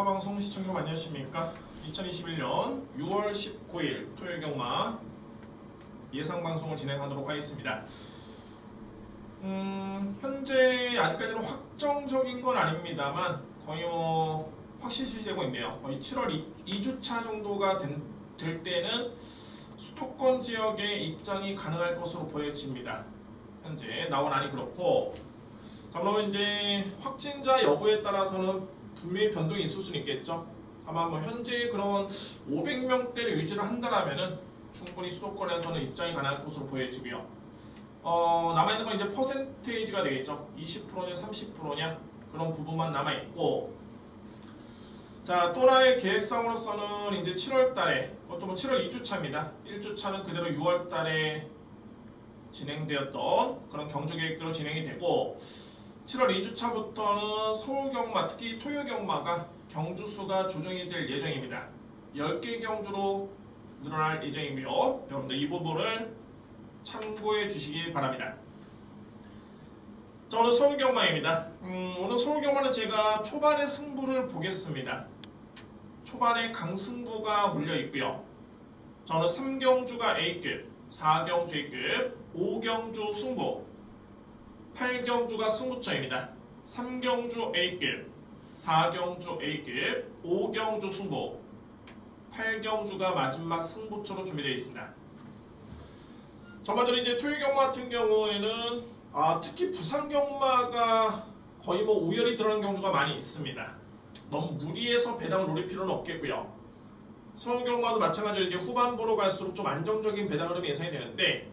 경마방송 시청자 여러분 안녕하십니까? 2021년 6월 19일 토요일 경마 예상방송을 진행하도록 하겠습니다. 현재 아직까지는 확정적인 건 아닙니다만 거의 확실시되고 있네요. 거의 7월 2주차 정도가 될 때는 수도권 지역에 입장이 가능할 것으로 보여집니다. 현재 나온 안이 그렇고, 그러면 이제 확진자 여부에 따라서는 분명히 변동이 있을 수는 있겠죠. 아마 현재 그런 500명대를 유지를 한다면은 충분히 수도권에서는 입장이 가능할 것으로 보여지고요. 남아있는 건 이제 퍼센테이지가 되겠죠. 20%냐 30%냐 그런 부분만 남아있고, 자, 또 하나의 계획상으로서는 이제 7월달에, 그것도 7월 2주차입니다. 1주차는 그대로 6월달에 진행되었던 그런 경주 계획대로 진행이 되고, 7월 2주차부터는 서울 경마, 특히 토요 경마가 경주 수가 조정이 될 예정입니다. 10개 경주로 늘어날 예정이고요. 여러분들 이 부분을 참고해 주시기 바랍니다. 자, 오늘 서울 경마입니다. 오늘 서울 경마는 제가 초반의 승부를 보겠습니다. 초반에 강승부가 물려 있고요. 저는 3경주가 A급, 4경주 A급, 5경주 승부, 8경주가 승부처입니다. 3경주 A급, 4경주 A급, 5경주 승부, 8경주가 마지막 승부처로 준비되어 있습니다. 전반적으로 이제 토요 경마 같은 경우에는 특히 부산 경마가 거의 우열이 드러난 경주가 많이 있습니다. 너무 무리해서 배당을 노릴 필요는 없겠고요. 서울 경마도 마찬가지로 이제 후반부로 갈수록 좀 안정적인 배당 흐름이 예상이 되는데,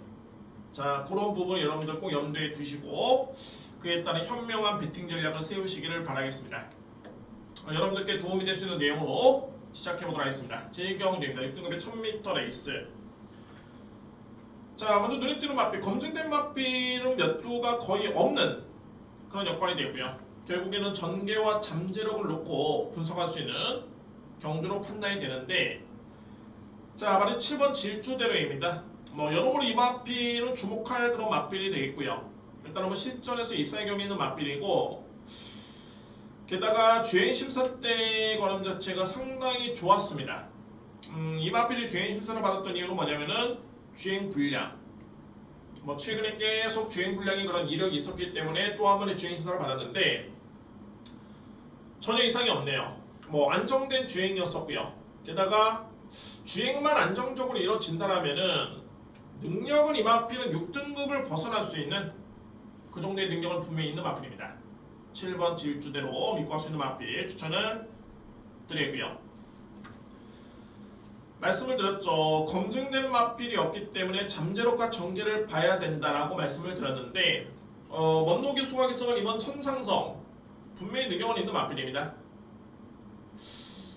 자, 그런 부분 여러분들 꼭 염두에 두시고 그에 따른 현명한 배팅 전략을 세우시기를 바라겠습니다. 여러분들께 도움이 될 수 있는 내용으로 시작해보도록 하겠습니다. 제2경주입니다. 6등급의 1000m 레이스. 자, 먼저 눈에 띄는 마필, 검증된 마필은 몇 두가 거의 없는 그런 역할이 되고요. 결국에는 전개와 잠재력을 놓고 분석할 수 있는 경주로 판단이 되는데, 자, 바로 7번 질주대로입니다. 여러모로 이 마필은 주목할 그런 마필이 되겠고요. 일단은 실전에서 입상의 경험이 있는 마필이고, 게다가 주행심사 때 걸음 자체가 상당히 좋았습니다. 이 마필이 주행심사를 받았던 이유는 뭐냐면은 주행 불량, 최근에 계속 주행 불량이 그런 이력이 있었기 때문에 또 한 번의 주행심사를 받았는데 전혀 이상이 없네요. 안정된 주행이었었고요. 게다가 주행만 안정적으로 이루어진다라면은 능력은 이 마필은 6등급을 벗어날 수 있는 그 정도의 능력은 분명히 있는 마필입니다. 7번 질주대로 믿고 갈 수 있는 마필 추천을 드리고요. 말씀을 드렸죠. 검증된 마필이 없기 때문에 잠재력과 전개를 봐야 된다라고 말씀을 드렸는데, 먼노기 수학기성은 이번 천상성 분명히 능력은 있는 마필입니다.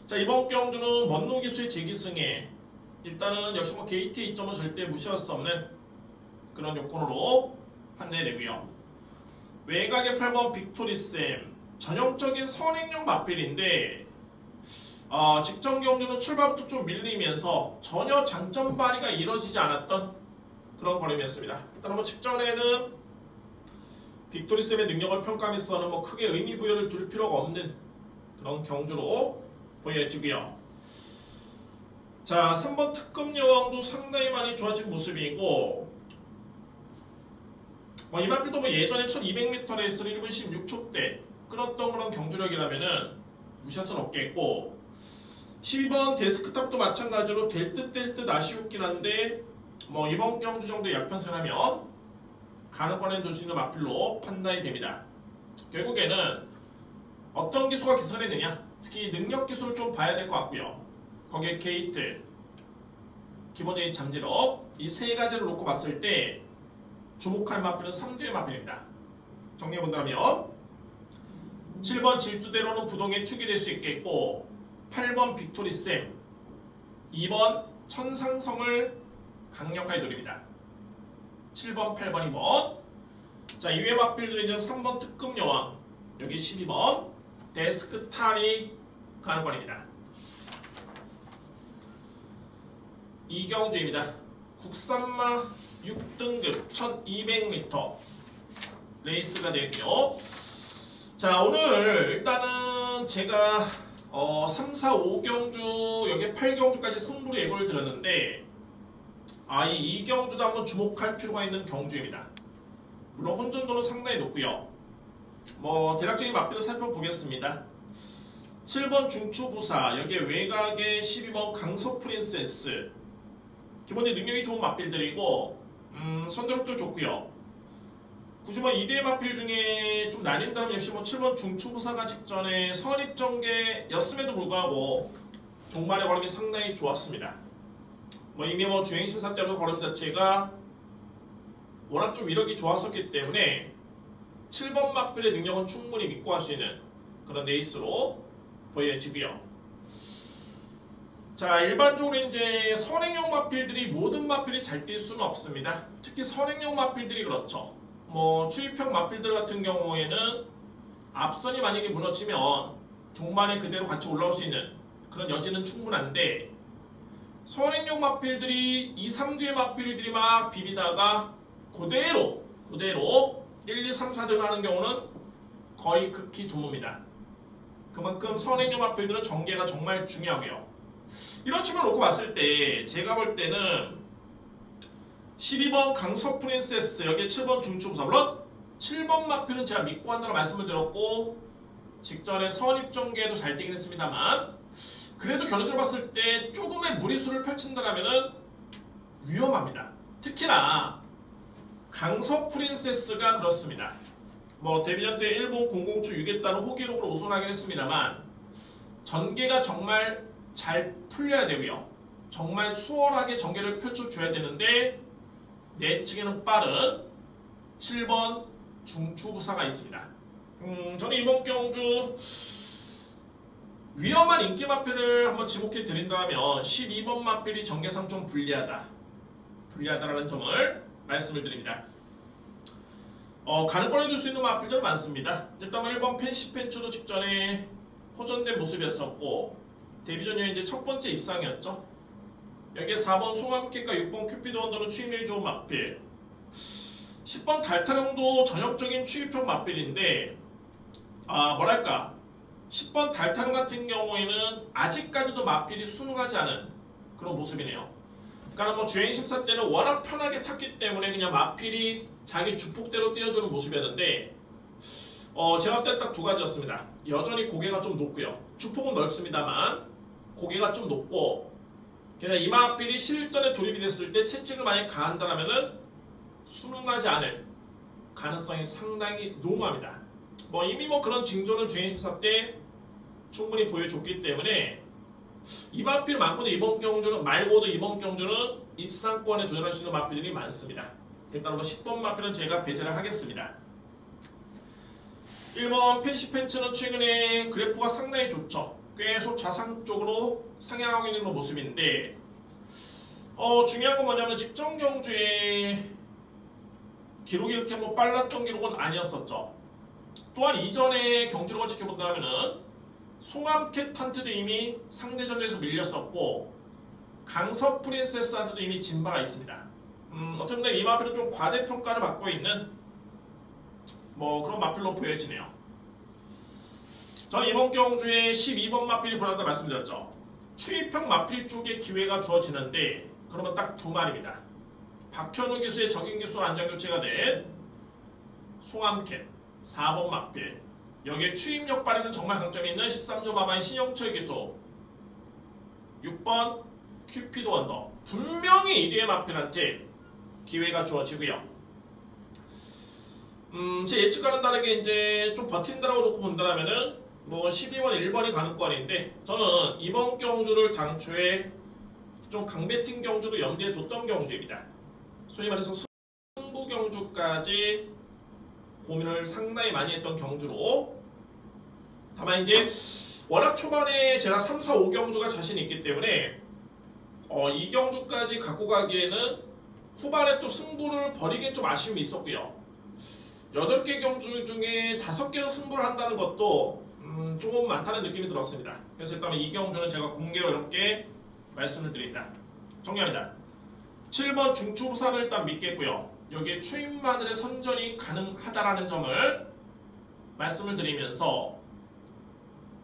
자, 이번 경주는 먼노기수의 제기승에 일단은 역시 게이트의 이점은 절대 무시할 수 없는 그런 요건으로 판단이 되고요. 외곽의 8번 빅토리쌤, 전형적인 선행용 마필인데 직전 경주는 출발부터 좀 밀리면서 전혀 장점 발휘가 이루어지지 않았던 그런 걸음이었습니다. 일단 직전에는 빅토리쌤의 능력을 평가하면서는 크게 의미 부여를 둘 필요가 없는 그런 경주로 보여지고요. 자, 3번 특급 여왕도 상당히 많이 좋아진 모습이고, 이 마필도 예전에 1200m 레이스를 1분 16초 때 끌었던 그런 경주력이라면은 무시할 수는 없겠고, 12번 데스크탑도 마찬가지로 될 듯 아쉬웠긴 한데 이번 경주 정도의 약편승하면 가능권에 둘 수 있는 마필로 판단이 됩니다. 결국에는 어떤 기수가 기승을 했느냐, 특히 능력 기술을 좀 봐야 될 것 같고요. 거기에 게이트, 기본적인 잠재력, 이 세 가지를 놓고 봤을 때 주목할 마필은 3두의 마필입니다. 정리해본다면 7번 질주대로는 부동의 축이 될 수 있겠고, 8번 빅토리쌤, 2번 천상성을 강력하게 노립니다. 7번, 8번, 2번. 자, 이외의 마필들은 이제 3번 특급 여왕, 여기 12번 데스크탑이 가능권입니다. 이경주입니다. 국산마 6등급 1200m 레이스가 되고요. 자, 오늘 일단은 제가 3, 4, 5경주 여기 8경주까지 승부로 예고를 드렸는데 이 2경주도 한번 주목할 필요가 있는 경주입니다. 물론 혼전도는 상당히 높고요. 대략적인 맛비를 살펴보겠습니다. 7번 중추부사, 여기에 외곽에 12번 강서프린세스. 기본적인 능력이 좋은 맛빌들이고 선두력도 좋고요. 굳이 2대의 맛빌 중에 좀 나뉜다면 역시 7번 중추부사가 직전에 선입전개였음에도 불구하고 종말의 걸음이 상당히 좋았습니다. 이미 주행심사 때로 걸음 자체가 워낙 좀 이력이 좋았었기 때문에 7번 맛빌의 능력은 충분히 믿고 할 수 있는 그런 레이스로 보여지고요. 자, 일반적으로 이제 선행형 맛빌들이 모든 맛빌이 잘 뛸 수는 없습니다. 특히 선행형 맛빌들이 그렇죠. 추입형 맛빌들 같은 경우에는 앞선이 만약에 무너지면 종반에 그대로 같이 올라올 수 있는 그런 여지는 충분한데 선행형 맛빌들이 2, 3뒤의 맛빌들이 막 비비다가 그대로 1, 2, 3, 4등 하는 경우는 거의 극히 드뭅니다. 그만큼 선행형 맛빌들은 전개가 정말 중요하고요. 이런 측면을 놓고 봤을 때 제가 볼 때는 12번 강서프린세스, 여기에 7번 중추부사, 물론 7번 맛빌은 제가 믿고 한다고 말씀을 드렸고 직전에 선입전개도 잘 되긴 했습니다만 그래도 결론적으로 봤을 때 조금의 무리수를 펼친다면 위험합니다. 특히나 강서프린세스가 그렇습니다. 데뷔전 때 일본 007 유겠다는 호기록으로 우승하긴 했습니다만 전개가 정말 잘 풀려야 되고요. 정말 수월하게 전개를 펼쳐줘야 되는데 내치기는 빠른 7번 중추부사가 있습니다. 저는 이번 경주 위험한 인기 맛빌을 한번 지목해 드린다면 12번 맛빌이 전개상 좀 불리하다라는 점을 말씀을 드립니다. 가능권에 둘 수 있는 맛빌들 많습니다. 일단 1번 펜시펜츠도 직전에 호전된 모습이었었고 데뷔전에 이제 첫 번째 입상이었죠. 여기에 4번 송암캣과 6번 큐피드 원더는 추임력이 좋은 맛빌, 10번 달타령도 전형적인 추입형 맛빌인데 10번 달타령 같은 경우에는 아직까지도 맛빌이 순응하지 않은 그런 모습이네요. 그러니까 주행심사 때는 워낙 편하게 탔기 때문에 그냥 맛빌이 자기 주폭대로 띄워주는 모습이었는데 제가 볼 때는 딱 두 가지였습니다. 여전히 고개가 좀 높고요. 주폭은 넓습니다만 고개가 좀 높고 게다가 이 맛빌이 실전에 돌입이 됐을 때 채찍을 많이 가한다면 순응하지 않을 가능성이 상당히 농후합니다. 이미 그런 징조는 주행심사 때 충분히 보여줬기 때문에 이 맛빌 말고도 이번 경주는 입상권에 도전할 수 있는 맛빌들이 많습니다. 일단 10번 맛빌은 제가 배제를 하겠습니다. 1번 펜시펜츠는 최근에 그래프가 상당히 좋죠. 계속 좌상 쪽으로 상향하고 있는 그런 모습인데 중요한 건 뭐냐면 직전 경주에 기록이 이렇게 빨랐던 기록은 아니었었죠. 또한 이전의 경주력을 지켜본다면 송암캣한테도 이미 상대 전적에서 밀렸었고 강서프린세스한테도 이미 진 바가 있습니다. 어떻게 보면 이 맛빌은 좀 과대평가를 받고 있는 그런 맛빌로 보여지네요. 저는 이번 경주에 12번 맛빌이 불안하다고 말씀드렸죠. 추입형 맛빌 쪽에 기회가 주어지는데 그러면 딱 두 마리입니다. 박현우 기수의 적인 기수로 안전교체가 된 송암캣 4번 맛빌, 여기에 추입력 발휘는 정말 강점이 있는 13조 마마인 신영철 기수 6번 큐피드 원더, 분명히 1위의 맛빌한테 기회가 주어지고요. 제 예측과는 다르게 이제 좀 버틴다라고 놓고 본다면은 12번, 1번이 가능권인데 저는 이번 경주를 당초에 좀 강배팅 경주도 염두에 뒀던 경주입니다. 소위 말해서 승부 경주까지 고민을 상당히 많이 했던 경주로, 다만 이제 워낙 초반에 제가 3, 4, 5경주가 자신이 있기 때문에 이 경주까지 갖고 가기에는 후반에 또 승부를 벌이기엔 좀 아쉬움이 있었고요. 8개 경주 중에 5개는 승부를 한다는 것도 조금 많다는 느낌이 들었습니다. 그래서 일단 이 경주는 제가 공개로 이렇게 말씀을 드립니다. 정리합니다. 7번 중추부사를 일단 믿겠고요. 여기에 추임마늘의 선전이 가능하다라는 점을 말씀을 드리면서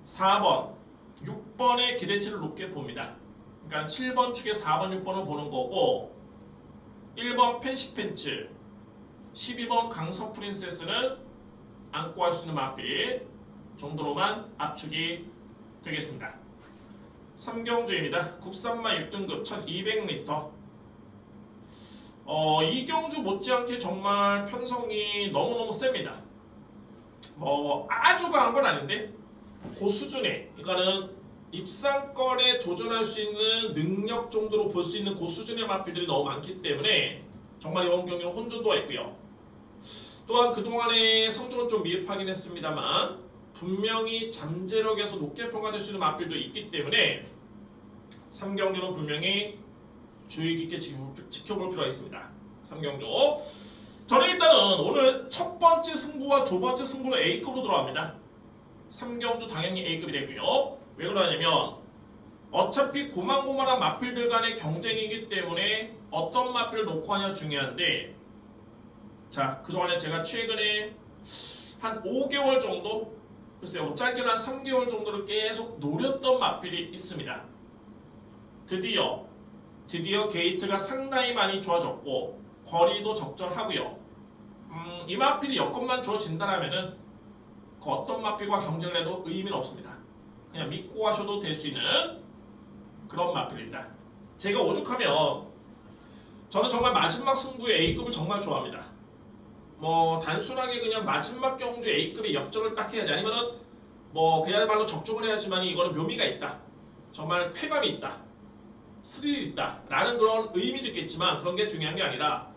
4번 6번의 기대치를 높게 봅니다. 그러니까 7번 축에 4번, 6번을 보는 거고 1번 펜시펜츠, 12번 강성 프린세스는 안고 할 수 있는 마필 정도로만 압축이 되겠습니다. 3경주입니다. 국산마 6등급 1200m. 이 경주 못지않게 정말 편성이 너무너무 셉니다. 아주 강한 건 아닌데 그 수준에, 이거는 입상권에 도전할 수 있는 능력 정도로 볼 수 있는 그 수준의 마필들이 너무 많기 때문에 정말 이번 경기는 혼돈도가 있고요. 또한 그동안의 성적은 좀 미흡하긴 했습니다만 분명히 잠재력에서 높게 평가될 수 있는 마필도 있기 때문에 3경주는 분명히 주의 깊게 지켜볼 필요가 있습니다. 3경주. 저는 일단은 오늘 첫 번째 승부와 두 번째 승부는 A급으로 들어갑니다. 3경주 당연히 A급이 되고요. 왜 그러냐면 어차피 고만고만한 마필들 간의 경쟁이기 때문에 어떤 마필을 놓고 하냐 중요한데, 자, 그동안에 제가 최근에 한 5개월 정도, 글쎄요, 짧게는 한 3개월 정도를 계속 노렸던 마필이 있습니다. 드디어 게이트가 상당히 많이 좋아졌고 거리도 적절하고요. 이 마필이 여건만 주어진다면은 그 어떤 마필과 경쟁을 해도 의미는 없습니다. 그냥 믿고 가셔도 될 수 있는 그런 마필입니다. 제가 오죽하면 저는 정말 마지막 승부의 A급을 정말 좋아합니다. 단순하게 그냥 마지막 경주 A급의 역전을 딱 해야지, 아니면은 그야말로 적중을 해야지만 이거는 묘미가 있다, 정말 쾌감이 있다, 스릴이 있다 라는 그런 의미도 있겠지만 그런 게 중요한 게 아니라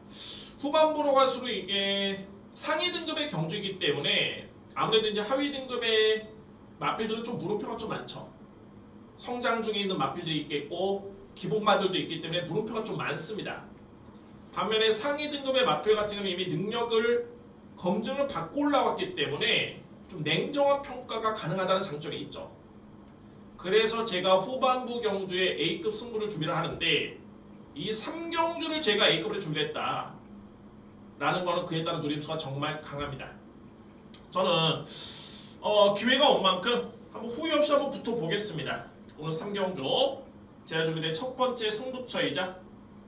후반부로 갈수록 이게 상위 등급의 경주이기 때문에 아무래도 이제 하위 등급의 마필들은 좀 물음표가 좀 많죠. 성장 중에 있는 마필들이 있겠고 기본마들도 있기 때문에 물음표가 좀 많습니다. 반면에 상위 등급의 마필 같은 경우는 이미 능력을 검증을 받고 올라왔기 때문에 좀 냉정한 평가가 가능하다는 장점이 있죠. 그래서 제가 후반부 경주에 A급 승부를 준비를 하는데 이 3경주를 제가 A급으로 준비했다 라는 거는 그에 따른 노림수가 정말 강합니다. 저는 기회가 온 만큼 한번 후회 없이 한번 붙어보겠습니다. 오늘 3경주 제가 준비된 첫 번째 승부처이자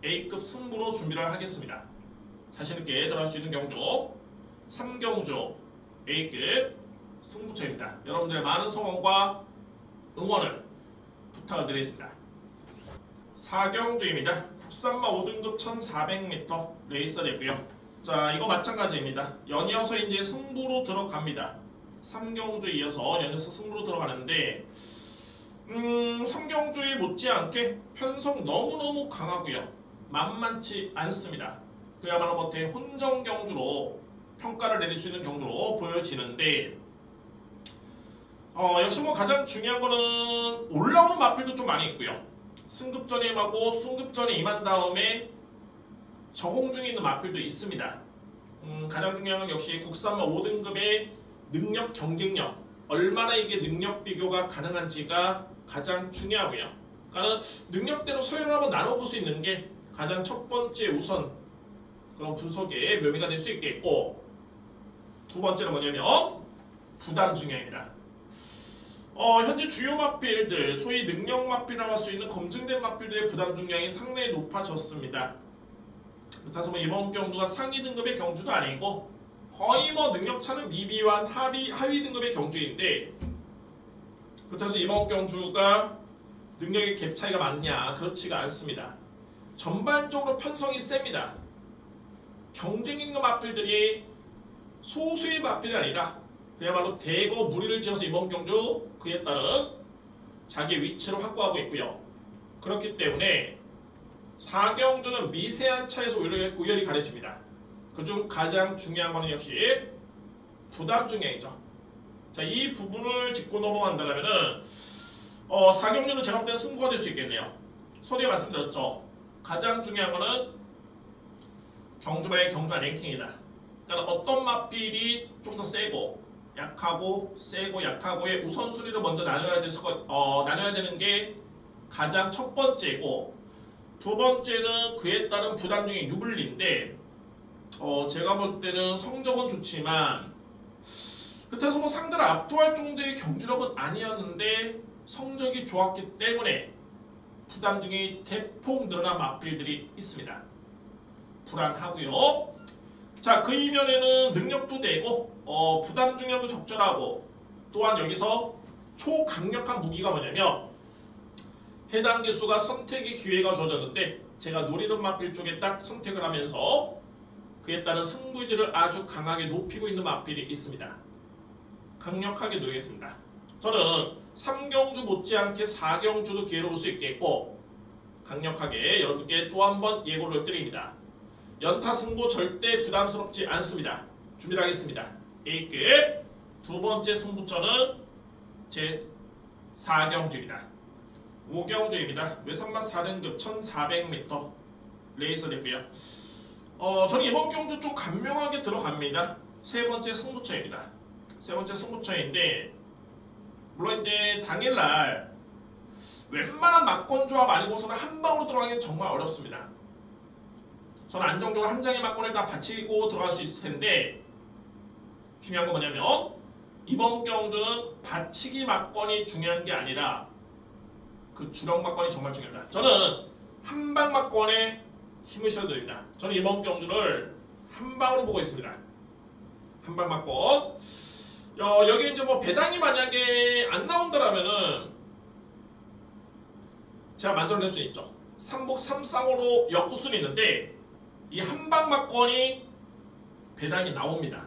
A급 승부로 준비를 하겠습니다. 자신있게 들어갈 수 있는 경주 3경주 A급 승부처입니다. 여러분들의 많은 성원과 응원을 부탁을 드리겠습니다. 4경주입니다. 국산마 5등급 1400m 레이서 되고요. 자, 이거 마찬가지입니다. 연이어서 이제 승부로 들어갑니다. 3경주 이어서 연이어서 승부로 들어가는데 3경주에 못지않게 편성 너무너무 강하고요. 만만치 않습니다. 그야말로 대혼전 경주로 평가를 내릴 수 있는 경주로 보여지는데 역시 가장 중요한 거는 올라오는 마필도 좀 많이 있고요. 승급전에 임하고 승급전에 임한 다음에 적응 중에 있는 마필도 있습니다. 가장 중요한 건 역시 국산마 5등급의 능력 경쟁력, 얼마나 이게 능력 비교가 가능한지가 가장 중요하고요. 그러니까 능력대로 서열을 한번 나눠볼 수 있는 게 가장 첫 번째 우선 그런 분석의 묘미가 될 수 있겠고, 두 번째는 뭐냐면 부담 중요합니다. 현재 주요 마필들, 소위 능력 마필이라고 할 수 있는 검증된 마필들의 부담 중량이 상당히 높아졌습니다. 그래서 이번 경주가 상위 등급의 경주도 아니고 거의 능력차는 미비한 하위 등급의 경주인데, 그래서 이번 경주가 능력의 갭 차이가 많냐? 그렇지가 않습니다. 전반적으로 편성이 셉니다. 경쟁 있는 마필들이 소수의 마필이 아니라 그야말로 대거 무리를 지어서 이번 경주 그에 따른 자기의 위치를 확보하고 있고요. 그렇기 때문에 4경주는 미세한 차에서 우열이 가려집니다. 그중 가장 중요한 것은 역시 부담 중량이죠. 자, 이 부분을 짚고 넘어간다면은 4경주는 제가 볼 때는 승부가 될 수 있겠네요. 소리에 말씀드렸죠. 가장 중요한 것은 경주마의 경주마 랭킹이다. 그러니까 어떤 마필이 좀 더 세고 약하고 세고 약하고의 우선순위를 먼저 나눠야 되는 게 가장 첫 번째고, 두 번째는 그에 따른 부담 중에 유불리인데 제가 볼 때는 성적은 좋지만 그렇다고 해서 상대를 압도할 정도의 경주력은 아니었는데 성적이 좋았기 때문에 부담 중에 대폭 늘어난 맞필들이 있습니다. 불안하고요. 자, 그 이면에는 능력도 되고 부담 중량도 적절하고 또한 여기서 초강력한 무기가 뭐냐면 해당 기수가 선택의 기회가 주어졌는데 제가 노리는 맞필 쪽에 딱 선택을 하면서 그에 따른 승부지를 아주 강하게 높이고 있는 맞필이 있습니다. 강력하게 노리겠습니다. 저는 3경주 못지않게 4경주도 기회로 볼 수 있겠고 강력하게 여러분께 또 한 번 예고를 드립니다. 연타 승부 절대 부담스럽지 않습니다. 준비를 하겠습니다. A급 두 번째 승부처는 제 4경주입니다. 5경주입니다. 외산맛 4등급 1400m 레이서 되고요. 저는 이번 경주 좀 간명하게 들어갑니다. 세 번째 승부처입니다. 세 번째 승부처인데 물론 이제 당일날 웬만한 막권 조합 아니고서는 한 방으로 들어가기는 정말 어렵습니다. 저는 안정적으로 한 장의 막권을 다 바치고 들어갈 수 있을 텐데 중요한 건 뭐냐면 이번 경주는 바치기 막권이 중요한 게 아니라 그 주력 막권이 정말 중요합니다. 저는 한방 막권에 힘을 실어드립니다. 저는 이번 경주를 한 방으로 보고 있습니다. 한방 막권. 여기 이제 뭐 배당이 만약에 안 나온다라면은 제가 만들어낼 수 있죠. 3복 3쌍으로 엮을 수는 있는데 이 한방 막권이 배당이 나옵니다.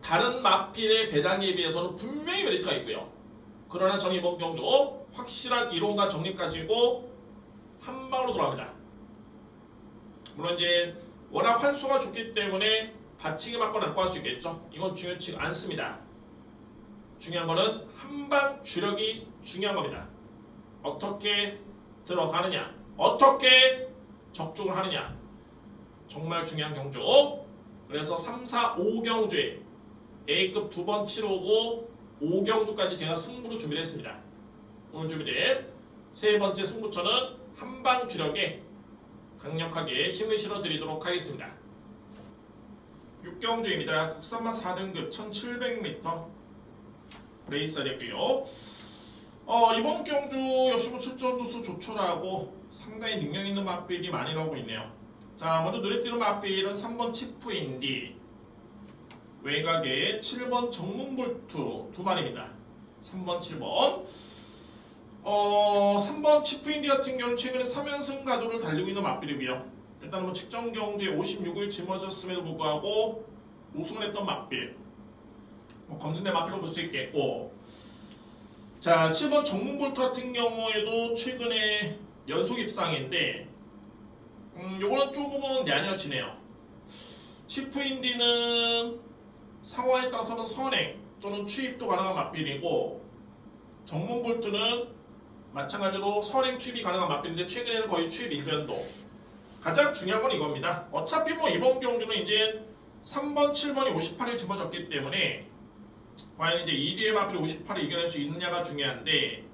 다른 마필의 배당에 비해서는 분명히 메리트가 있고요. 그러나 저는 이번 경주 확실한 이론과 정립 가지고 한 방으로 돌아갑니다. 물론 이제 워낙 환수가 좋기 때문에 받치기 맞건 안고 할 수 있겠죠. 이건 중요치 않습니다. 중요한 거는 한방 주력이 중요한 겁니다. 어떻게 들어가느냐, 어떻게 적중을 하느냐, 정말 중요한 경주. 그래서 3, 4, 5경주에 A급 두 번 치르고 5경주까지 제가 승부로 준비를 했습니다. 오늘 준비된 세 번째 승부처는 한방 주력에 강력하게 힘을 실어드리도록 하겠습니다. 6경주입니다. 국산맛 4등급 1700m 레이서 됐고요. 이번 경주 역시 뭐 출전 도수 조촐하고 상당히 능력 있는 맞빌이 많이 나오고 있네요. 자, 먼저 눈에 띄는 맞빌은 3번 치프인디, 외곽에 7번 정문볼트 두 마리입니다. 3번, 7번. 3번 치프인디 같은 경우는 최근에 3연승 가도를 달리고 있는 맞빌이고요. 일단 뭐 직전 경주에 56을 짊어졌음에도 불구하고 우승을 했던 맞빌, 뭐 검증된 맞빌로 볼 수 있겠고, 자, 7번 정문볼트 같은 경우에도 최근에 연속 입상인데 요거는 조금은 냐녀지네요. 치프인디는 상황에 따라서는 선행 또는 취입도 가능한 맞빌이고, 정문볼트는 마찬가지로 선행 취입이 가능한 맞빌인데 최근에는 거의 취입 일변도. 가장 중요한 건 이겁니다. 어차피 뭐 이번 경주는 이제 3번, 7번이 58을 짚어졌기 때문에 과연 이제 2위의 맞빌이 58을 이겨낼 수 있느냐가 중요한데,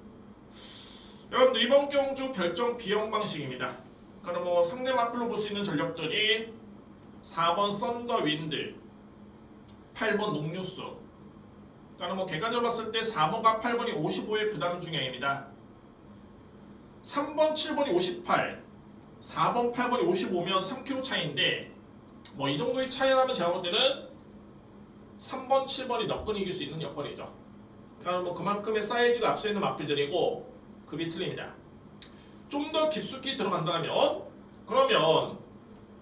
여러분들 이번 경주 결정 비용 방식입니다. 그럼 뭐 상대 맞빌로 볼 수 있는 전력들이 4번 썬더윈드, 8번 녹뉴스. 그러니까 뭐 객관적으로 봤을 때 4번과 8번이 55의 부담 중량입니다. 3번, 7번이 58, 4번, 8번이 55면 3kg 차이인데 뭐 이 정도의 차이라면 제가 볼 때는 3번, 7번이 너끈히 이길 수 있는 여건이죠. 그러니까 뭐 그만큼의 사이즈가 앞서 있는 맞빌들이고 급이 틀립니다. 좀 더 깊숙이 들어간다면 그러면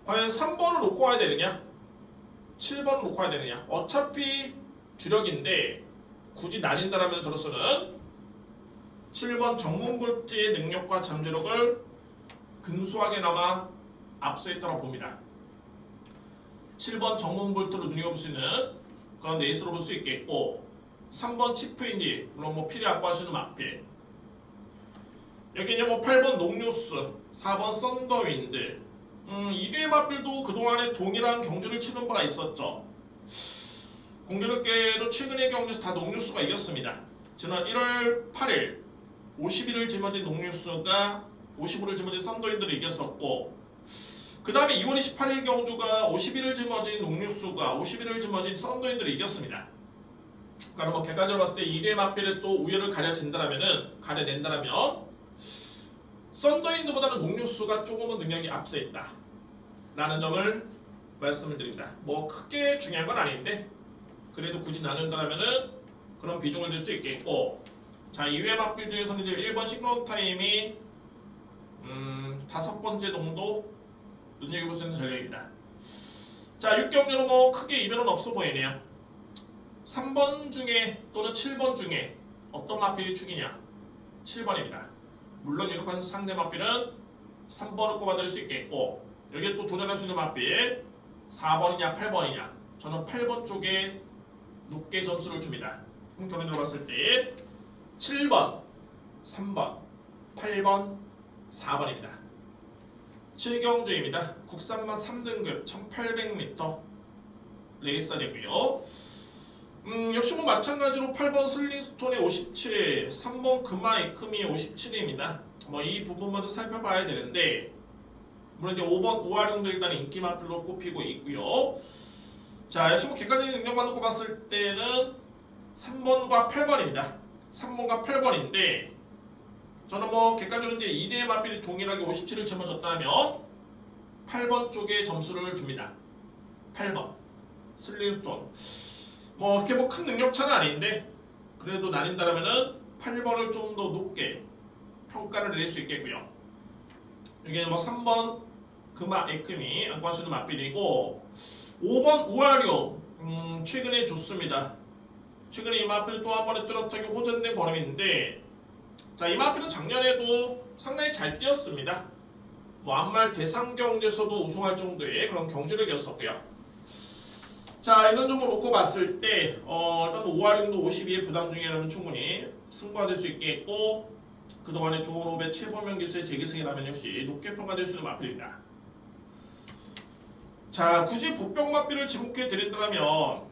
과연 3번을 놓고 와야 되느냐, 7번을 놓고 와야 되느냐. 어차피 주력인데 굳이 나뉜다면 저로서는 7번 정문볼트의 능력과 잠재력을 근소하게나마 앞서 있다고 봅니다. 7번 정문볼트로 눈여겨볼 수 있는 그런 레이스로 볼 수 있겠고, 3번 치프인디, 물론 뭐 필요 갖고 하시는 맞필. 여기 이제 뭐 8번 녹뉴스, 4번 썬더윈드. 2위의 맞필도 그동안에 동일한 경주를 치는 바가 있었죠. 공교롭게도 최근의 경주에서 다 녹뉴스가 이겼습니다. 지난 1월 8일 51을 짊어진 녹뉴스가 55를 짊어진 썬더윈드를 이겼었고, 그 다음에 2월 28일 경주가 51을 짊어진 녹뉴스가 51을 짊어진 썬더윈드를 이겼습니다. 그러니까 뭐 객관적으로 봤을 때 2대 마필을 또 우열을 가려낸다라면 썬더윈드보다는 농류수가 조금은 능력이 앞서 있다 라는 점을 말씀을 드립니다. 뭐 크게 중요한 건 아닌데 그래도 굳이 나눈다라면은 그런 비중을 들 수 있겠고, 자 2회 마필 중에서는 이제 1번 싱크론 타임이 5번째 정도 눈여겨볼 수 있는 전략입니다. 자 6경주는 뭐 크게 이변은 없어 보이네요. 3번 중에 또는 7번 중에 어떤 마필이 축이냐? 7번입니다. 물론 유력한 상대 마필은 3번을 꼽아드릴 수 있겠고, 여기에 또 도전할 수 있는 마필 4번이냐 8번이냐, 저는 8번 쪽에 높게 점수를 줍니다. 결론적으로 봤을 때 7번, 3번, 8번, 4번입니다. 7경주입니다. 국산마 3등급 1800m 레이서 되고요. 역시 뭐 마찬가지로 8번 슬링스톤에 57, 3번 금화 에크미 57입니다. 뭐 이 부분 먼저 살펴봐야 되는데, 물론 이제 5번 우아룡도 일단 인기 마필로 꼽히고 있고요. 자, 역시 뭐 객관적인 능력만 놓고 봤을 때는 3번과 8번입니다. 3번과 8번인데, 저는 뭐 객관적으로 이제 2대의 마필이 동일하게 57을 짊어졌다면 8번 쪽에 점수를 줍니다. 8번 슬링스톤. 뭐 이렇게 뭐 큰 능력 차는 아닌데 그래도 나뉜다라면은 8번을 좀 더 높게 평가를 내릴 수 있겠고요. 여기는 뭐 3번 금화 에크미 안고 할 수 있는 마필이고, 5번 우아룡 최근에 좋습니다. 최근에 이 마필 또 한 번에 뚜렷하게 호전된 걸음인데, 자 이 마필은 작년에도 상당히 잘 뛰었습니다. 뭐 안말 대상 경기에서도 우승할 정도의 그런 경주력이었었고요. 자 이런 점을 놓고 봤을 때 일단 뭐 우아룡도 52의 부담 중이라면 충분히 승부가 될 수 있겠고, 그동안의 좋은 호흡의 최보명 기수의 재기승이라면 역시 높게 평가될 수 있는 마필입니다. 자 굳이 복병 마필을 지목해 드린다면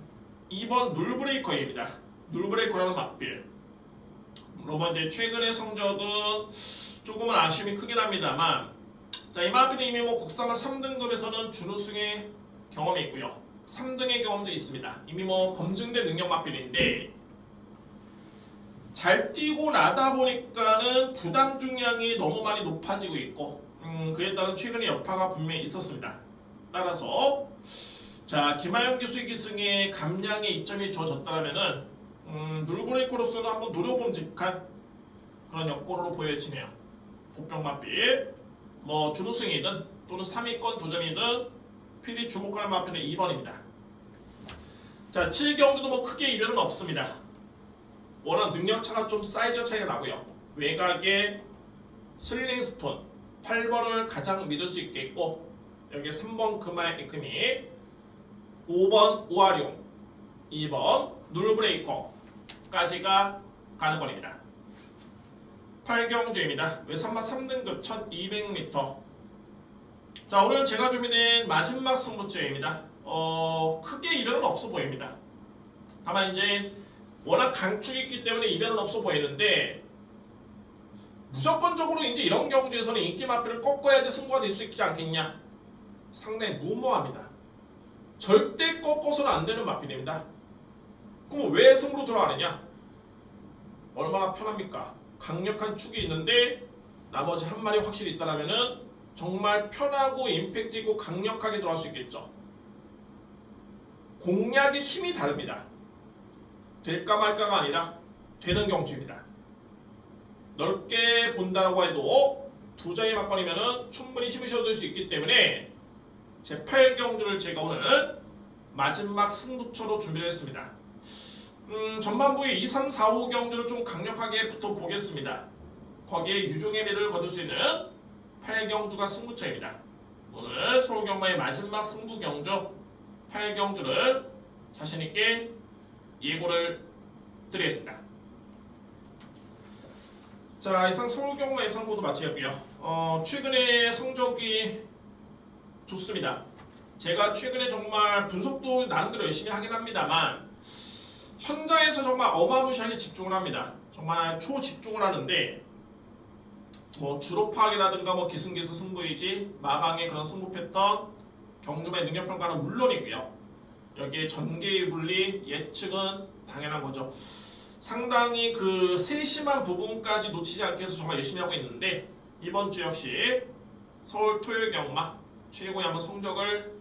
2번 눌브레이커입니다. 눌브레이커라는 마필. 물론 이제 최근의 성적은 조금은 아쉬움이 크긴 합니다만, 자 이 마필은 이미 뭐 국산마 3등급에서는 준우승의 경험이 있고요. 3등의 경험도 있습니다. 이미 뭐 검증된 능력 마필인데, 잘 뛰고 나다 보니까는 부담 중량이 너무 많이 높아지고 있고, 그에 따른 최근의 여파가 분명히 있었습니다. 따라서 자 김하영 기수의 기승에 감량의 이점이 주어졌다면은 눌브레이커로서는 한번 노려봄직한 그런 역보로 보여지네요. 복병 마필 뭐 준우승이든 또는 3위권 도전이든 필히 주목할 마필은 2번입니다. 자 7경주도 뭐 크게 이변은 없습니다. 워낙 능력차가 좀 사이즈가 차이가 나고요. 외곽에 슬링스톤 8번을 가장 믿을 수 있겠고, 여기 3번 금화 에크미, 5번 우아룡, 2번 눌브레이커까지가 가는 거리입니다. 8경주입니다. 외산마 3등급 1200m. 자 오늘 제가 준비된 마지막 승부처입니다. 크게 이변은 없어 보입니다. 다만 이제 워낙 강축이 있기 때문에 이변은 없어 보이는데, 무조건적으로 이제 이런 경주에서는 인기 마필을 꺾어야지 승부가 될 수 있지 않겠냐? 상당히 무모합니다. 절대 꺾어서는 안 되는 마필입니다. 그럼 왜 승부로 들어가느냐? 얼마나 편합니까? 강력한 축이 있는데 나머지 한 마리 확실히 있다라면은 정말 편하고 임팩트 있고 강력하게 들어갈 수 있겠죠. 공략의 힘이 다릅니다. 될까 말까가 아니라 되는 경주입니다. 넓게 본다고 해도 두 장의 막번이면 충분히 힘을 실어둘 수 있기 때문에 제 8경주를 제가 오늘 마지막 승부처로 준비를 했습니다. 전반부에 2, 3, 4, 5 경주를 좀 강력하게 붙어 보겠습니다. 거기에 유종의 미를 거둘 수 있는 8경주가 승부처입니다. 오늘 서울경마의 마지막 승부 경주 8경주를 자신있게 예고를 드리겠습니다. 자 이상 서울경마 예상보도 마치겠고요. 최근에 성적이 좋습니다. 제가 최근에 정말 분석도 나름대로 열심히 하긴 합니다만 현장에서 정말 어마무시하게 집중을 합니다. 정말 초집중을 하는데 뭐 주로 파악이라든가 뭐 기승기수 승부이지 마방의 그런 승부 패턴, 경주마의 능력평가는 물론이고요. 여기에 전개의 분리 예측은 당연한 거죠. 상당히 그 세심한 부분까지 놓치지 않기 위해서 정말 열심히 하고 있는데 이번 주 역시 서울 토요 경마 최고의 한번 성적을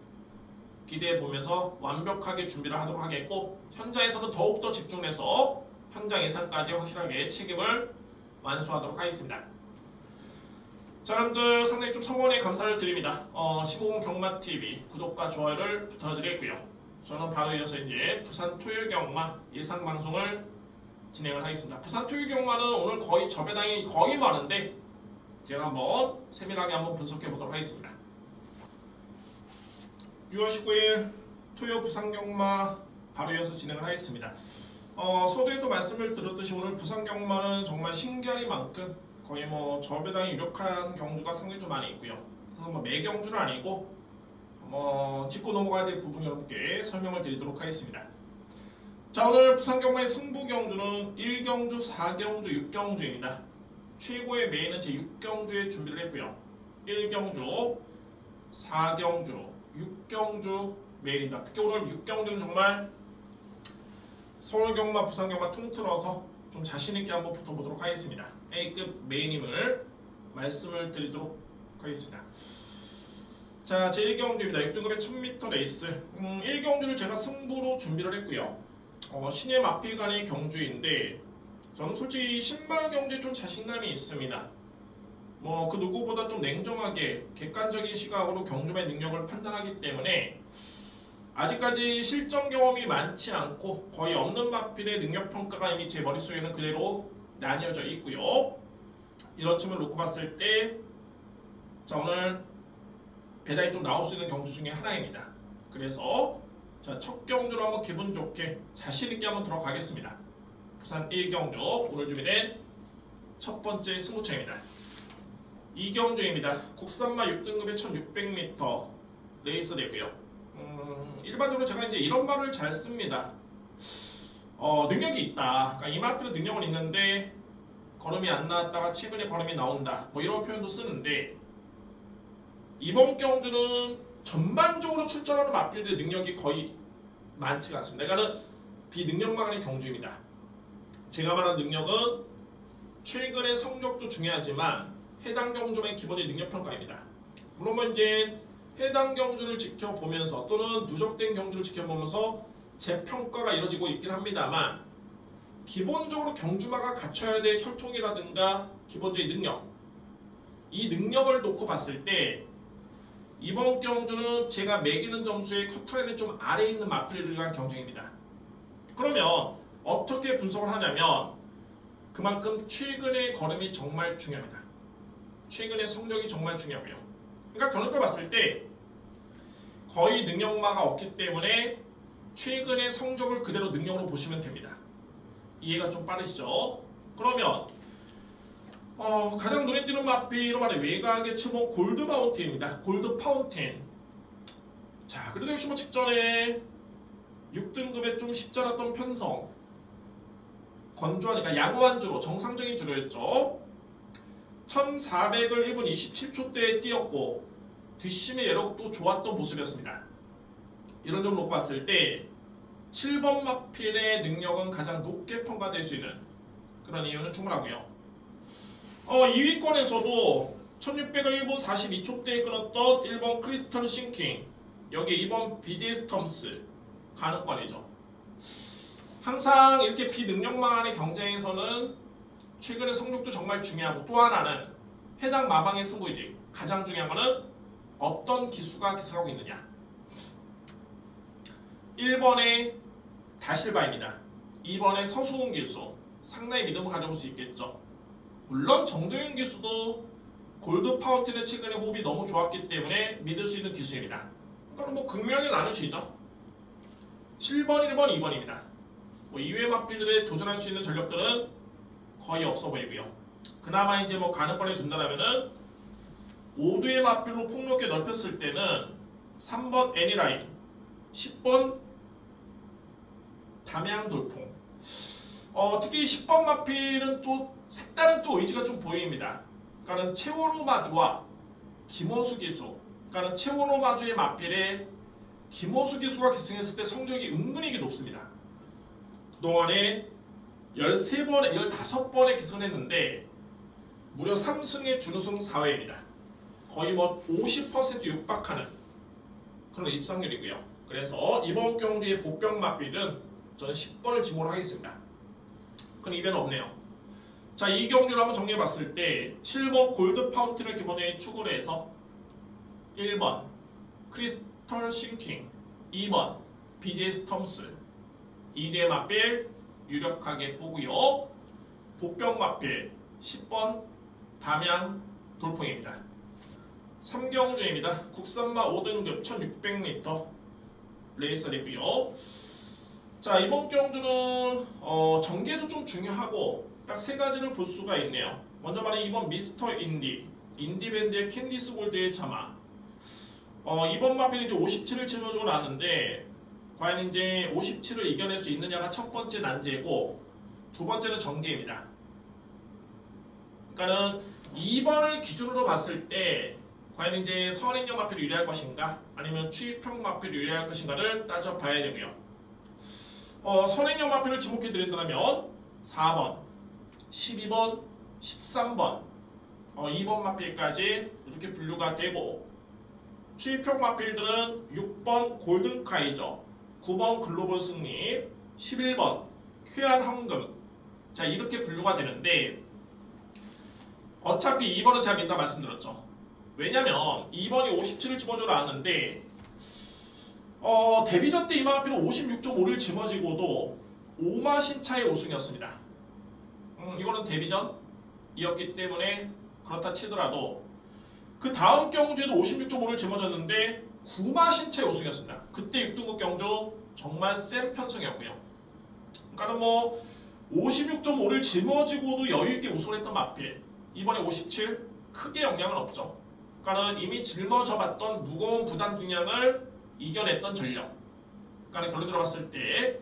기대해 보면서 완벽하게 준비를 하도록 하겠고 현장에서는 더욱더 집중해서 현장 예상까지 확실하게 책임을 완수하도록 하겠습니다. 자, 여러분들 상당히 좀 성원에 감사를 드립니다. 15금 경마TV 구독과 좋아요를 부탁드리겠고요. 저는 바로 이어서 이제 부산 토요 경마 예상 방송을 진행을 하겠습니다. 부산 토요 경마는 오늘 거의 저배당이 거의 많은데 제가 한번 세밀하게 한번 분석해 보도록 하겠습니다. 6월 19일 토요 부산 경마 바로 이어서 진행을 하겠습니다. 서두에도 말씀을 드렸듯이 오늘 부산 경마는 정말 신기하리만큼 거의 뭐 저배당이 유력한 경주가 상당히 좀 많이 있고요. 그래서 뭐 매경주는 아니고 짚고 넘어가야 될 부분 여러분께 설명을 드리도록 하겠습니다. 자, 오늘 부산 경마의 승부 경주는 1경주, 4경주, 6경주입니다. 최고의 메인은 제 6경주에 준비를 했고요. 1경주, 4경주, 6경주 메인입니다. 특히 오늘 6경주는 정말 서울경마, 부산경마 통틀어서 좀 자신있게 한번 붙어보도록 하겠습니다. A급 메인임을 말씀을 드리도록 하겠습니다. 자, 제 1경주입니다. 6등급의 1000m 레이스 1경주를 제가 승부로 준비를 했고요. 신의 마필간의 경주인데 저는 솔직히 신마 경주에 좀 자신감이 있습니다. 그 누구보다 좀 냉정하게 객관적인 시각으로 경주의 능력을 판단하기 때문에 아직까지 실전 경험이 많지 않고 거의 없는 마필의 능력평가가 이미 제 머릿속에는 그대로 나뉘어져 있고요. 이런 틈을 놓고 봤을 때 자, 오늘 배당이 좀 나올 수 있는 경주 중에 하나입니다. 그래서 자, 첫 경주로 한번 기분 좋게 자신있게 한번 들어가겠습니다. 부산 1경주 오늘 준비된 첫 번째 승부처입니다. 2경주입니다. 국산마 6등급의 1600m 레이스 되고요. 일반적으로 제가 이제 이런 말을 잘 씁니다. 능력이 있다. 그러니까 이 마필은 능력은 있는데 걸음이 안 나왔다가 최근에 걸음이 나온다. 이런 표현도 쓰는데 이번 경주는 전반적으로 출전하는 마필들의 능력이 거의 많지가 않습니다. 그러니까 비능력만의 경주입니다. 제가 말한 능력은 최근의 성적도 중요하지만 해당 경주의 기본의 능력평가입니다. 물론 이제 해당 경주를 지켜보면서 또는 누적된 경주를 지켜보면서 재평가가 이루어지고 있긴 합니다만 기본적으로 경주마가 갖춰야 될 혈통이라든가 기본적인 능력 이 능력을 놓고 봤을 때 이번 경주는 제가 매기는 점수의 커트라인은 좀 아래에 있는 마필을 위한 경쟁입니다. 그러면 어떻게 분석을 하냐면 그만큼 최근의 걸음이 정말 중요합니다. 최근의 성적이 정말 중요하고요. 그러니까 결론을 봤을 때 거의 능력마가 없기 때문에 최근의 성적을 그대로 능력으로 보시면 됩니다. 이해가 좀 빠르시죠? 그러면 가장 눈에 띄는 마필로 말해 외곽의 츠목 골드 파운틴입니다. 골드 파운틴. 자, 그래도 역시 직전에 6등급에 좀 십자랐던 편성 건조하니까 양호한 주로 정상적인 주로였죠. 1400을 1분 27초대에 뛰었고 뒷심의 여력도 좋았던 모습이었습니다. 이런 점을 놓고 봤을 때 7번 마필의 능력은 가장 높게 평가될 수 있는 그런 이유는 충분하고요. 2위권에서도 1600을 1분 42초대에 끊었던 1번 크리스털 싱킹 여기 2번 BJ 스톰스 가능권이죠. 항상 이렇게 비능력만의 경쟁에서는 최근의 성적도 정말 중요하고 또 하나는 해당 마방의 승부이지 가장 중요한 거는 어떤 기수가 기승하고 있느냐. 1번의 다실바입니다. 2번의 서수훈 기수 상당히 믿음을 가져볼 수 있겠죠. 물론 정도윤 기수도 골드 파운틴의 최근의 호흡이 너무 좋았기 때문에 믿을 수 있는 기수입니다. 그러니까 극명하게 나누시죠. 7번, 1번, 2번입니다. 이외 마필들에 도전할 수 있는 전력들은 거의 없어 보이고요. 그나마 이제 가능권에 둔다라면은 5두의 마필로 폭넓게 넓혔을 때는 3번 애니라인, 10번 담양돌풍. 특히 10번 마필은 또 색다른 또 의지가 좀 보입니다. 그러니까 최원호 마주와 김호수 기수, 그러니까 최원호 마주의 마필에 김호수 기수가 기승했을 때 성적이 은근히 높습니다. 그동안에 13번에 15번에 기승을 했는데 무려 3승에 준우승 4회입니다. 거의 뭐 50% 육박하는 그런 입상률이고요. 그래서 이번 경기의 보병 맞빌은 저는 10번을 지목을 하겠습니다. 그건 이변은 없네요. 자, 이 경기를 한번 정리해봤을 때 7번 골드 파운틴을 기본에 추구를 해서 1번 크리스털 싱킹, 2번 BDS 텀스, 2대의 맞빌 유력하게 보고요. 보병 맞빌 10번 담양 돌풍입니다. 3경주입니다. 국산마 5등급 1600m 레이서이고요. 자, 이번 경주는 전개도 좀 중요하고 딱 세 가지를 볼 수가 있네요. 먼저 말해 이번 미스터 인디밴드의 캔디스 골드의 참아. 이번 마필이 이제 57을 짊어지고 나왔는데 과연 이제 57을 이겨낼 수 있느냐가 첫 번째 난제고 두 번째는 전개입니다. 그러니까는 2번을 기준으로 봤을 때 과연 이제 선행형 마필이 유리할 것인가 아니면 추입형 마필이 유리할 것인가를 따져봐야 되고요. 선행형 마필을 지목해 드린다면 4번, 12번, 13번 2번 마필까지 이렇게 분류가 되고 추입형 마필들은 6번 골든 카이저, 9번 글로벌 승리, 11번 쾌한 황금 자 이렇게 분류가 되는데 어차피 2번은 제가 민다 말씀드렸죠. 왜냐면 2번이 57을 짊어져 나왔는데 데뷔전 때 이마필은 56.5를 짊어지고도 5마신차의 우승이었습니다. 이거는 데뷔전이었기 때문에 그렇다 치더라도 그 다음 경주에도 56.5를 짊어졌는데 9마신차의 우승이었습니다. 그때 6등급 경주 정말 센 편성이었고요. 그러니까 뭐 56.5를 짊어지고도 여유있게 우승을 했던 마필 이번에 57 크게 영향은 없죠. 그러니까 이미 짊어져봤던 무거운 부담 중량을 이겨냈던 전력. 그러니까 결론 들어봤을 때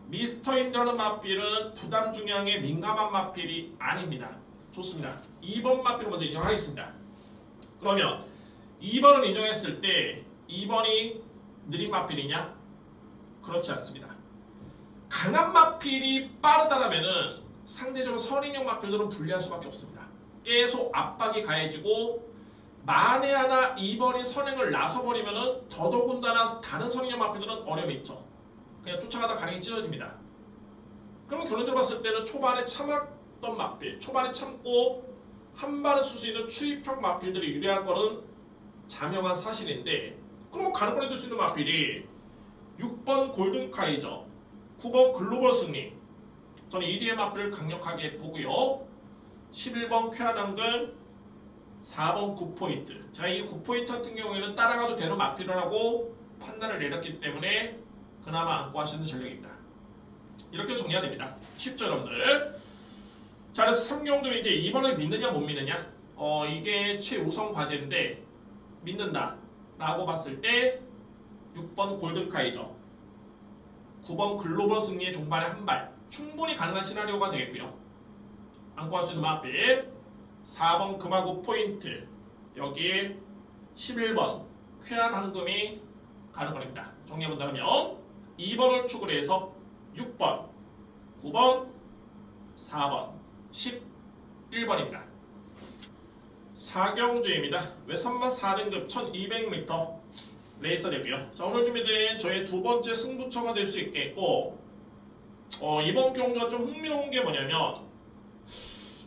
미스터 인디라는 마필은 부담 중량에 민감한 마필이 아닙니다. 좋습니다. 2번 마필을 먼저 인정하겠습니다. 그러면 2번을 인정했을 때 2번이 느린 마필이냐? 그렇지 않습니다. 강한 마필이 빠르다라면은 상대적으로 선행형 마필들은 불리할 수밖에 없습니다. 계속 압박이 가해지고 만에 하나 2번이 선행을 나서버리면은 더더군다나 다른 선행형 마필들은 어려움이 있죠. 그냥 쫓아가다 가랭이 찢어집니다. 그러면 결론적으로 봤을 때는 초반에 참았던 마필, 초반에 참고 한 발을 쓸 수 있는 추입형 마필들이 유리할 거는 자명한 사실인데 그럼 가는 거리 둘 수 있는 마필이 6번 골든 카이저, 9번 글로벌 승리 저는 2D의 마필을 강력하게 보고요. 11번 쾌한 황금 4번 9포인트 제가 이 9포인트 같은 경우에는 따라가도 되는 마필이라고 판단을 내렸기 때문에 그나마 안고 하시는 전력입니다. 이렇게 정리해야 됩니다. 쉽죠 여러분들? 자 그래서 3경주는 이제 2번을 믿느냐 못 믿느냐 이게 최우선 과제인데 믿는다 라고 봤을 때 6번 골든카이저 9번 글로벌 승리의 종반에 한발 충분히 가능한 시나리오가 되겠고요. 안고 할 수 있는 마필 4번 금화구 포인트 여기에 11번 쾌한 황금이 가는 겁니다. 정리해본다면 2번을 추구로 해서 6번, 9번, 4번, 11번입니다. 4경주입니다. 외선마 4등급 1200m 레이서 되고요. 자, 오늘 준비된 저의 두 번째 승부처가 될 수 있겠고 이번 경주가 좀 흥미로운 게 뭐냐면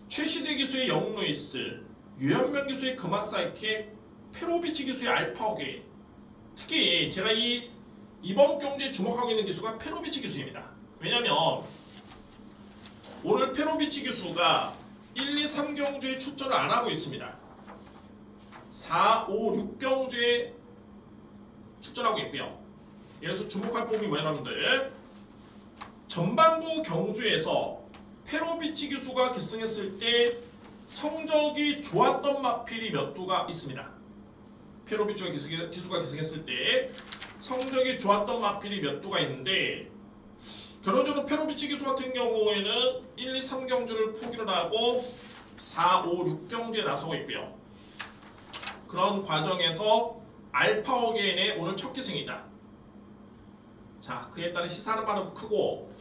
최시대 기수의 영루이스, 유현명 기수의 금화사이케, 페로비치 기수의 알파오게 특히 제가 이번 경주에 주목하고 있는 기수가 페로비치 기수입니다. 왜냐면 오늘 페로비치 기수가 1, 2, 3경주에 출전을 안 하고 있습니다. 4, 5, 6경주에 출전하고 있고요. 여기서 주목할 부분이 뭐냐 여러분들 전반부 경주에서 페로비치 기수가 기승했을 때 성적이 좋았던 마필이 몇 두가 있습니다. 페로비치 기수가 기승했을 때 성적이 좋았던 마필이 몇 두가 있는데 결론적으로 페로비치 기수 같은 경우에는 1, 2, 3경주를 포기를 하고 4, 5, 6경주에 나서고 있고요. 그런 과정에서 알파오게인의 오늘 첫 기승이다. 자, 그에 따른 시사하는 바는 크고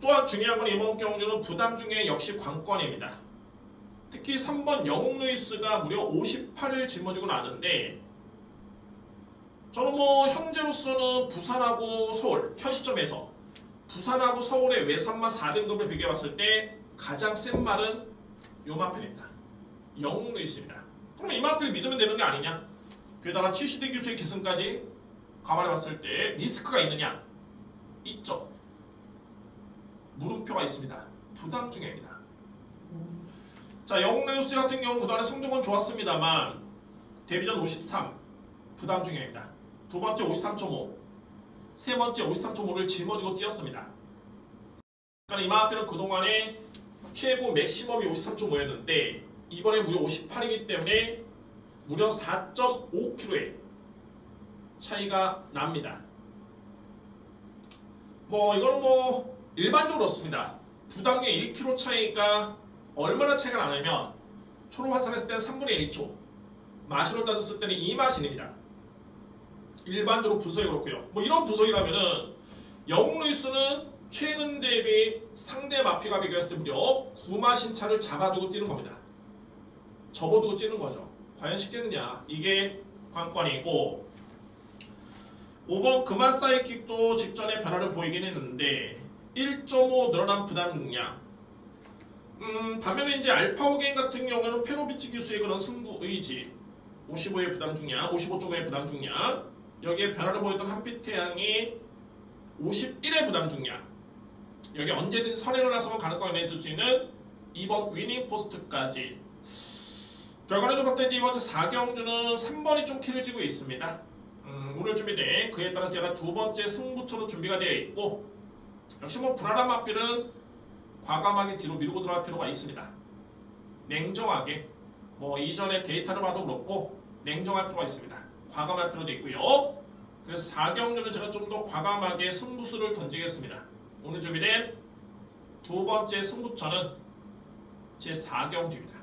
또한 중요한 건 이번 경주는 부담 중에 역시 관건입니다. 특히 3번 영웅 루이스가 무려 58을 짊어지고 나는데 저는 뭐 현재로서는 부산하고 서울 현 시점에서 부산하고 서울의 외산마 4등급을 비교해봤을 때 가장 센 말은 요 마필입니다. 영웅 루이스입니다. 그럼 이 마필 믿으면 되는 게 아니냐? 게다가 70대 기수의 기승까지 감안해봤을 때 리스크가 있느냐? 있죠. 물음표가 있습니다. 부담 중입니다. 자, 영웅 루이스 같은 경우는 그동안에 성적은 좋았습니다만 데뷔전 53 부담 중입니다. 두 번째 53.5 세 번째 53.5를 짊어지고 뛰었습니다. 그러니까 이 마필은 그동안에 최고 맥시멈이 53.5였는데 이번에 무려 58이기 때문에 무려 4.5kg의 차이가 납니다. 뭐 이거는 뭐 일반적으로 그렇습니다. 부담계 1kg 차이가 얼마나 차이가 나냐면 초로 환산했을 때는 3분의 1초, 마신으로 따졌을 때는 2마신입니다. 일반적으로 분석이 그렇고요. 뭐 이런 분석이라면은 영웅 루이스는 최근 대비 상대 마피가 비교했을 때 무려 9마신 차를 잡아두고 뛰는 겁니다. 접어두고 뛰는 거죠. 과연 쉽겠느냐? 이게 관건이고 5번 그만 사이킥도 직전에 변화를 보이긴 했는데 1.5 늘어난 부담 중량. 반면에 이제 알파오겐 같은 경우는 페로비치 기수의 그런 승부 의지 55의 부담 중량, 55.5의 부담 중량 여기에 변화를 보였던 한빛태양이 51의 부담 중량 여기 언제든 선행을 나서면 가능성을 내둘 수 있는 2번 위닝 포스트까지 결과를 봤을 때 이번 주 4경주는 3번이 좀 키를 쥐고 있습니다. 오늘 준비된 그에 따라서 제가 두 번째 승부처로 준비가 되어 있고 역시 뭐 불안한 마필은 과감하게 뒤로 미루고 들어갈 필요가 있습니다. 냉정하게 뭐 이전에 데이터를 봐도 그렇고 냉정할 필요가 있습니다. 과감할 필요도 있고요. 그래서 4경주는 제가 좀 더 과감하게 승부수를 던지겠습니다. 오늘 준비된 두 번째 승부처는 제 4경주입니다.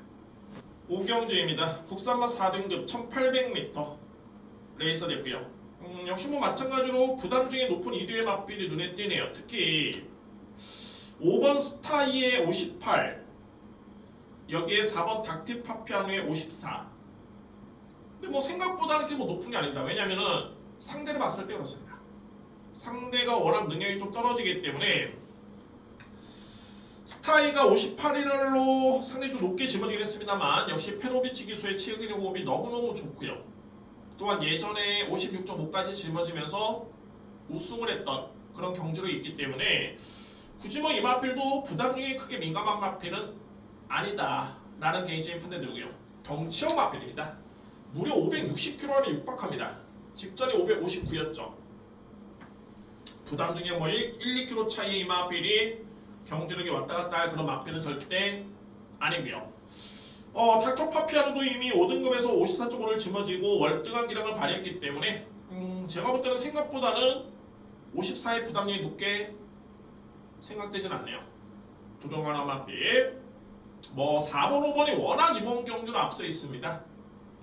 5경주입니다. 국산마 4등급 1800m 레이서 됐고요. 역시 뭐 마찬가지로 부담 중에 높은 2두의 마필이 눈에 띄네요. 특히 5번 스타이의 58 여기에 4번 닥티 파피아노의 54 근데 뭐 생각보다는 그렇게 뭐 높은 게 아닙니다. 왜냐면은 상대를 봤을 때 그렇습니다. 상대가 워낙 능력이 좀 떨어지기 때문에 스타이가 58일로 상당히 좀 높게 짊어지긴 했습니다만 역시 페로비치 기수의 체격의 호흡이 너무너무 좋고요. 또한 예전에 56.5까지 짊어지면서 우승을 했던 그런 경주로 있기 때문에 굳이 뭐 이 마필도 부담 중에 크게 민감한 마필은 아니다 라는 개인적인 판단 들고요. 덩치형 마필입니다. 무려 560kg에 육박합니다. 직전에 559였죠. 부담 중에 뭐 1, 2kg 차이의 이 마필이 경주력이 왔다 갔다 할 그런 마필은 절대 아니고요. 닥터 파피아노도 이미 5등급에서 54.5를 짊어지고 월등한 기량을 발휘했기 때문에 제가 볼 때는 생각보다는 54의 부담력이 높게 생각되진 않네요. 도전 가능한 마필 뭐 4번, 5번이 워낙 이번 경주는 앞서 있습니다.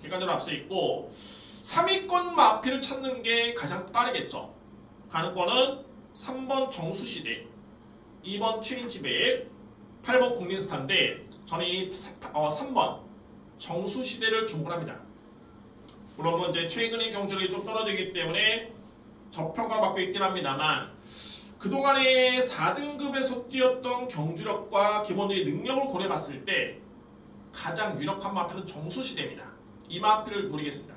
객관적으로 앞서 있고 3위권 마필을 찾는 게 가장 빠르겠죠. 가는 거는 3번 정수시대 2번 체인지백 8번 국민스타인데 저는 이 3번 정수시대를 주목합니다. 물론 뭐 이제 최근의 경주력이 좀 떨어지기 때문에 저평가를 받고 있긴 합니다만 그동안에 4등급에서 뛰었던 경주력과 기본적인 능력을 고려해봤을 때 가장 유력한 마필은 정수시대입니다. 이 마필을 노리겠습니다.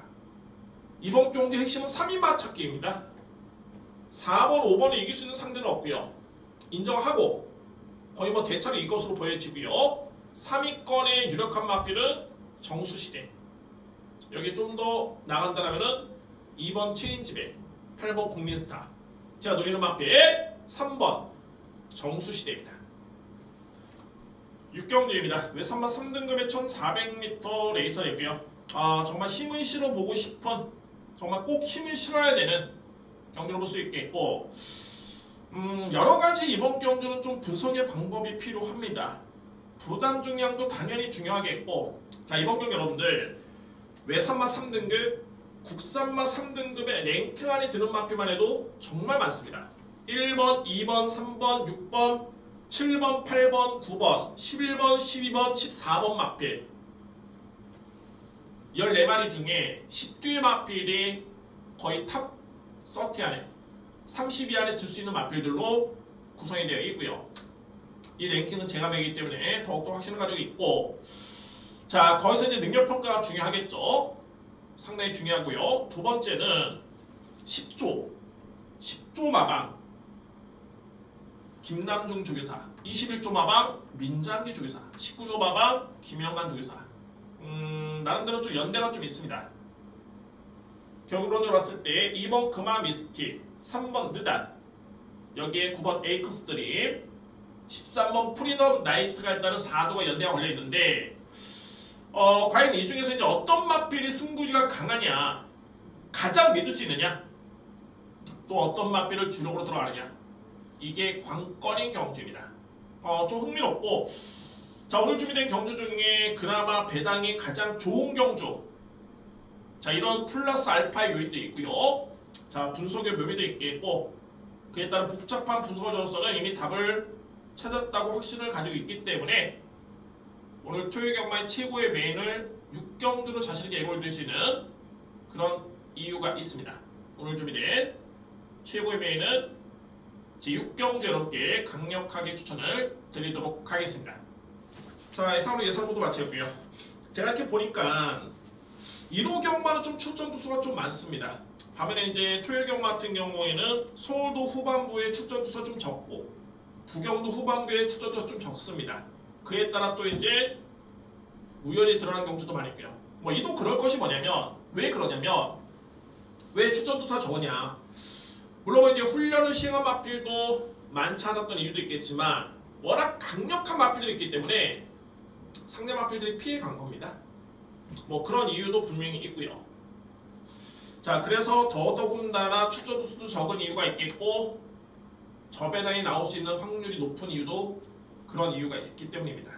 이번 경기 핵심은 3인 맞찾기입니다. 4번, 5번을 이길 수 있는 상대는 없고요. 인정하고 거의 뭐 대차로 이 것으로 보여지고요. 3위권의 유력한 마필은 정수시대. 여기 좀 더 나간다면 2번 체인지백, 8번 국민스타. 제가 노리는 마필 3번 정수시대입니다. 6경주입니다. 외산마 3등급의 1400m 레이서이고요. 정말 힘을 실어보고 싶은 정말 꼭 힘을 실어야 되는 경주를 볼 수 있겠고 여러가지 이번 경주는 좀 분석의 방법이 필요합니다. 부담 중량도 당연히 중요하겠고 자 이번 경기 여러분들 외산마 3등급, 국산마 3등급의 랭크 안에 드는 마필만 해도 정말 많습니다. 1번, 2번, 3번, 6번, 7번, 8번, 9번, 11번, 12번, 14번 마필 14마리 중에 10뒤의 마필이 거의 탑 30 안에 30위 안에 들 수 있는 마필들로 구성이 되어 있고요. 이 랭킹은 제가 매기기 때문에 더욱더 확신을 가지고 있고, 자, 거기서 이제 능력평가가 중요하겠죠. 상당히 중요하고요. 두 번째는 10조 마방 김남중 조교사, 21조 마방 민장기 조교사, 19조 마방 김영관 조교사. 나름대로 좀 연대가 좀 있습니다. 결론으로 봤을 때 2번 금화 미스틱, 3번 느단, 여기에 9번 에이크스 드림, 13번 프리덤 나이트가 일단은 4도가 연대가 걸려있는데, 과연 이 중에서 이제 어떤 마필이 승부지가 강하냐, 가장 믿을 수 있느냐, 또 어떤 마필을 주력으로 들어가느냐, 이게 관건인 경주입니다. 좀 흥미롭고, 자, 오늘 준비된 경주 중에 그나마 배당이 가장 좋은 경주, 자, 이런 플러스 알파의 요인도 있고요. 자, 분석의 묘미도 있겠고, 그에 따른 복잡한 분석으로서는 이미 답을 찾았다고 확신을 가지고 있기 때문에 오늘 토요일 경마의 최고의 메인을 6경주로 자신에게 예고를 드릴 수 있는 그런 이유가 있습니다. 오늘 준비된 최고의 메인은 제6경주 여러분께 강력하게 추천을 드리도록 하겠습니다. 자, 이상으로 예상 모두 마치고요. 제가 이렇게 보니까 1호 경마는 좀 출전 두수가 좀 많습니다. 반면에 이제 토요일 경마 같은 경우에는 서울도 후반부에 출전 두수가 좀 적고 부경도 후반부에 출전 두수가 좀 적습니다. 그에 따라 또 이제 우연히 드러난 경주도 많이 있고요. 뭐 이도 그럴 것이 뭐냐면, 왜 그러냐면, 왜 출전 두수가 적으냐, 물론 이제 훈련을 시행한 마필도 많지 않았던 이유도 있겠지만 워낙 강력한 마필들이 있기 때문에 상대 마필들이 피해 간 겁니다. 뭐 그런 이유도 분명히 있고요. 자, 그래서 더더군다나 출전 두수도 적은 이유가 있겠고, 저배당이 나올 수 있는 확률이 높은 이유도 그런 이유가 있기 때문입니다.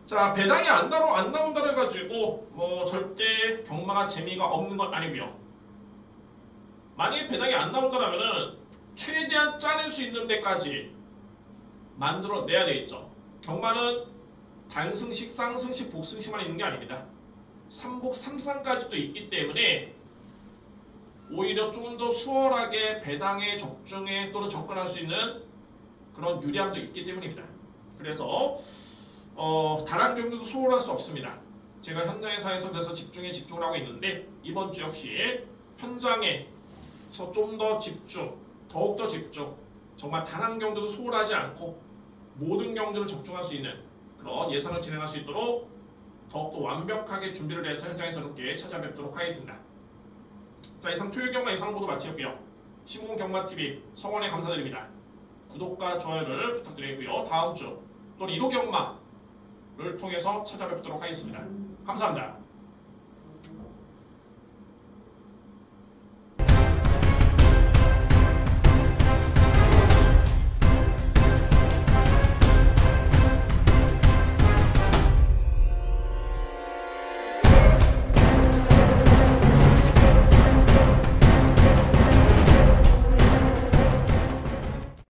자, 배당이 안 나온다고 해가지고 뭐 절대 경마가 재미가 없는 건 아니고요. 만약에 배당이 안 나온다면은 최대한 짜낼 수 있는 데까지 만들어내야 되겠죠. 경마는 단승식, 쌍승식, 복승식만 있는 게 아닙니다. 3복 3상까지도 있기 때문에 오히려 좀 더 수월하게 배당에 적중에 또는 접근할 수 있는 그런 유리함도 있기 때문입니다. 그래서 단 한 경주도 소홀할 수 없습니다. 제가 현장에서 돼서 집중을 하고 있는데, 이번 주 역시 현장에서 좀 더 집중, 더욱더 집중, 정말 단 한 경주도 소홀하지 않고 모든 경주를 적중할 수 있는 그런 예상을 진행할 수 있도록 더욱더 완벽하게 준비를 해서 현장에서 함께 찾아뵙도록 하겠습니다. 자, 이상 토요일 경마 예상 보도 마치고요. 시공 경마TV 성원에 감사드립니다. 구독과 좋아요를 부탁드리고요. 다음 주 또 1호 경마를 통해서 찾아뵙도록 하겠습니다. 감사합니다.